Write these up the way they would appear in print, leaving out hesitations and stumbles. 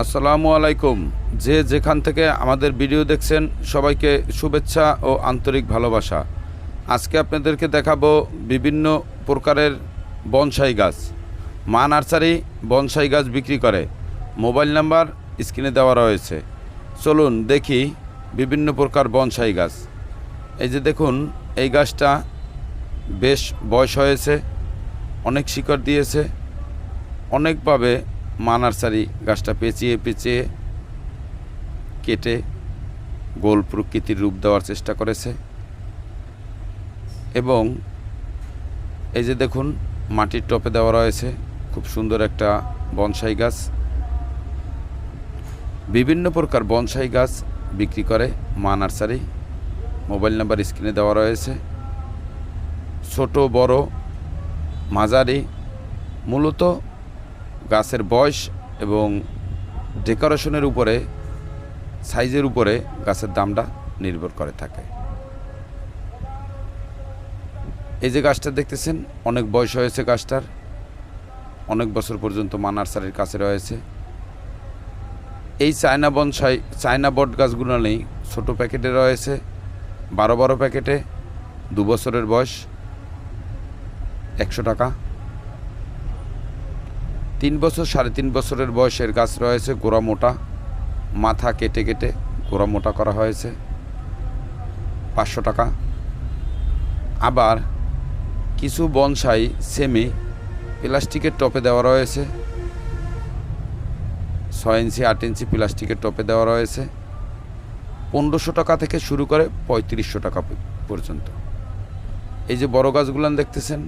আসসালামু আলাইকুম। যে যেখান থেকে আমাদের ভিডিও দেখছেন সবাইকে শুভেচ্ছা ও আন্তরিক ভালোবাসা। আজকে আপনাদেরকে দেখাবো বিভিন্ন প্রকারের বনসাই গাছ। মা নার্সারি বনসাই গাছ বিক্রি করে। মোবাইল নাম্বার স্ক্রিনে দেওয়া রয়েছে। চলুন দেখি বিভিন্ন প্রকার বনসাই গাছ। এই যে দেখুন, এই গাছটা বেশ বয়স হয়েছে, অনেক শিকড় দিয়েছে। অনেকভাবে মা নার্সারি গাছটা পেঁচিয়ে পেঁচিয়ে কেটে গোল প্রকৃতির রূপ দেওয়ার চেষ্টা করেছে। এবং এই যে দেখুন, মাটির টপে দেওয়া রয়েছে খুব সুন্দর একটা বনসাই গাছ। বিভিন্ন প্রকার বনসাই গাছ বিক্রি করে মা নার্সারি। মোবাইল নাম্বার স্ক্রিনে দেওয়া রয়েছে। ছোট বড় মাঝারি, মূলত গাছের বয়স এবং ডেকোরেশনের উপরে, সাইজের উপরে গাছের দামটা নির্ভর করে থাকে। এই যে গাছটা দেখতেছেন, অনেক বয়স হয়েছে গাছটার, অনেক বছর পর্যন্ত মা নার্সারির কাছে রয়েছে। এই চায়না বট গাছগুলো নেই, ছোটো প্যাকেটে রয়েছে, 12 প্যাকেটে, 2 বছরের বয়স, 100 টাকা। 3 বছর 3.5 বছরের বয়সের গাছ রয়েছে, গোড়া মোটা, মাথা কেটে কেটে গোড়া মোটা করা হয়েছে, 500 টাকা। আবার কিছু বনসাই সেমি প্লাস্টিকের টপে দেওয়া রয়েছে, 6 ইঞ্চি 8 ইঞ্চি প্লাস্টিকের টপে দেওয়া রয়েছে, 1500 টাকা থেকে শুরু করে 3500 টাকা পর্যন্ত। এই যে বড় গাছগুলান দেখতেছেন,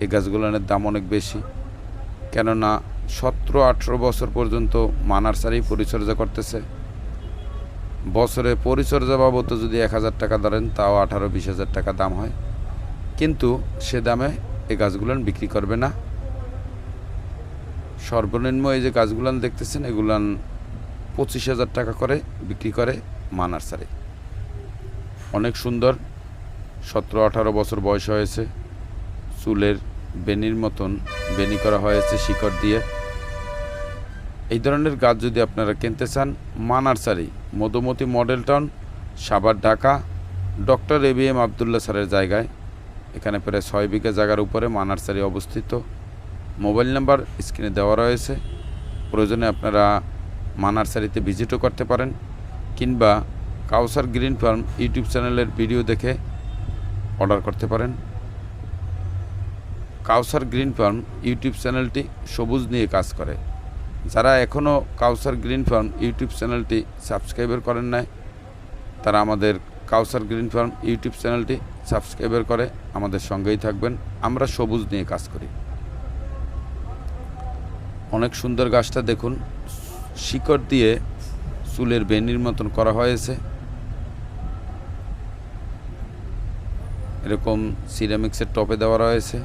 এই গাছগুলানের দাম অনেক বেশি, কেননা 17-18 বছর পর্যন্ত মা নার্সারি পরিচর্যা করতেছে। বছরে পরিচর্যা বাবদ যদি 1000 টাকা ধরেন, তাও 18-20 হাজার টাকা দাম হয়, কিন্তু সে দামে এই গাছগুলান বিক্রি করবে না। সর্বনিম্ন এই যে গাছগুলান দেখতেছেন, এগুলান 25,000 টাকা করে বিক্রি করে মা নার্সারি। অনেক সুন্দর, 17-18 বছর বয়স হয়েছে, চুলের বেনির মতন বেনি করা হয়েছে শিকড় দিয়ে। এই ধরনের গাছ যদি আপনারা কিনতে চান, মা nursery, Madhumati model town, Savar, Dhaka, doctor ABM Abdullah স্যারের জায়গায়। এখানে প্রায় 6 বিঘা জায়গার উপরে মা নার্সারি অবস্থিত। মোবাইল নাম্বার স্ক্রিনে দেওয়া রয়েছে। প্রয়োজনে আপনারা মা নার্সারিতে ভিজিটও করতে পারেন, কিংবা কাউসার গ্রিন ফার্ম ইউটিউব চ্যানেলের ভিডিও দেখে অর্ডার করতে পারেন। কাউসার গ্রিন ফার্ম ইউটিউব চ্যানেলটি সবুজ নিয়ে কাজ করে। যারা এখনও কাউসার গ্রিন ফার্ম ইউটিউব চ্যানেলটি সাবস্ক্রাইবার করেন নাই, তারা আমাদের কাউসার গ্রিন ফার্ম ইউটিউব চ্যানেলটি সাবস্ক্রাইবার করে আমাদের সঙ্গেই থাকবেন। আমরা সবুজ নিয়ে কাজ করি। অনেক সুন্দর গাছটা দেখুন, শিকড় দিয়ে চুলের বেনির মতন করা হয়েছে। এরকম সিরামিক্সের টপে দেওয়া রয়েছে।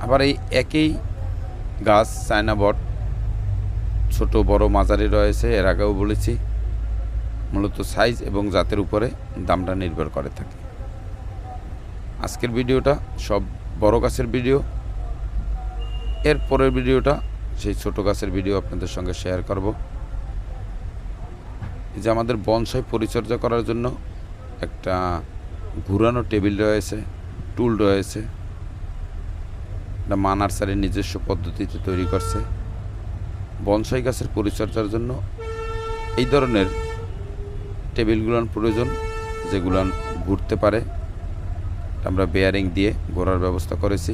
আবার এই একই গাছ চায়না বট, ছোট বড় মাঝারি রয়েছে। এর আগেও বলেছি, মূলত সাইজ এবং জাতের উপরে দামটা নির্ভর করে থাকে। আজকের ভিডিওটা সব বড় গাছের ভিডিও। এর পরের ভিডিওটা সেই ছোট গাছের ভিডিও আপনাদের সঙ্গে শেয়ার করব। এই যে আমাদের বনসাই পরিচর্যা করার জন্য একটা ঘুরানো টেবিল রয়েছে, টুল রয়েছে। এটা মা নার্সারির নিজস্ব পদ্ধতিতে তৈরি করছে। বনসাই গাছের পরিচর্যার জন্য এই ধরনের টেবিলগুলান প্রয়োজন, যেগুলান ঘুরতে পারে। আমরা বেয়ারিং দিয়ে ঘোরার ব্যবস্থা করেছি।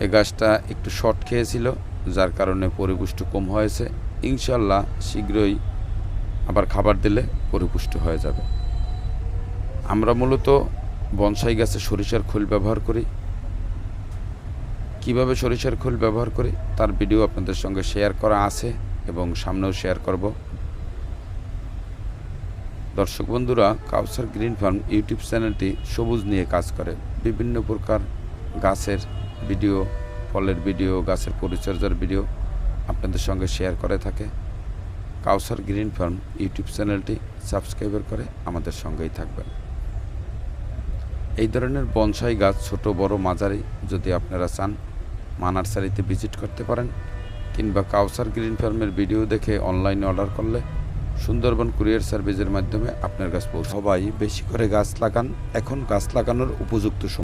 এই গাছটা একটু শর্ট খেয়েছিল, যার কারণে পরিপুষ্ট কম হয়েছে। ইনশাল্লাহ শীঘ্রই আবার খাবার দিলে পরিপুষ্ট হয়ে যাবে। আমরা মূলত বনসাই গাছে সরিষার খোল ব্যবহার করি। কিভাবে সরিষার খোল ব্যবহার করি তার ভিডিও আপনাদের সঙ্গে শেয়ার করা আছে এবং সামনেও শেয়ার করব। দর্শক বন্ধুরা, কাউসার গ্রিন ফার্ম ইউটিউব চ্যানেলটি সবুজ নিয়ে কাজ করে। বিভিন্ন প্রকার গাছের ভিডিও, ফলের ভিডিও, গাছের পরিচর্যার ভিডিও আপনাদের সঙ্গে শেয়ার করে থাকে। কাউসার গ্রিন ফার্ম ইউটিউব চ্যানেলটি সাবস্ক্রাইবার করে আমাদের সঙ্গেই থাকবেন। এই ধরনের বনসাই গাছ ছোট বড় মাঝারি যদি আপনারা চান, মা নার্সারিতে ভিজিট করতে পারেন। কিংবা কাউসার গ্রিন ফার্মের ভিডিও দেখে অনলাইনে অর্ডার করলে সুন্দরবন কুরিয়ার সার্ভিসের মাধ্যমে আপনার কাছে পৌঁছে। সবাই বেশি করে গাছ লাগান, এখন গাছ লাগানোর উপযুক্ত সময়।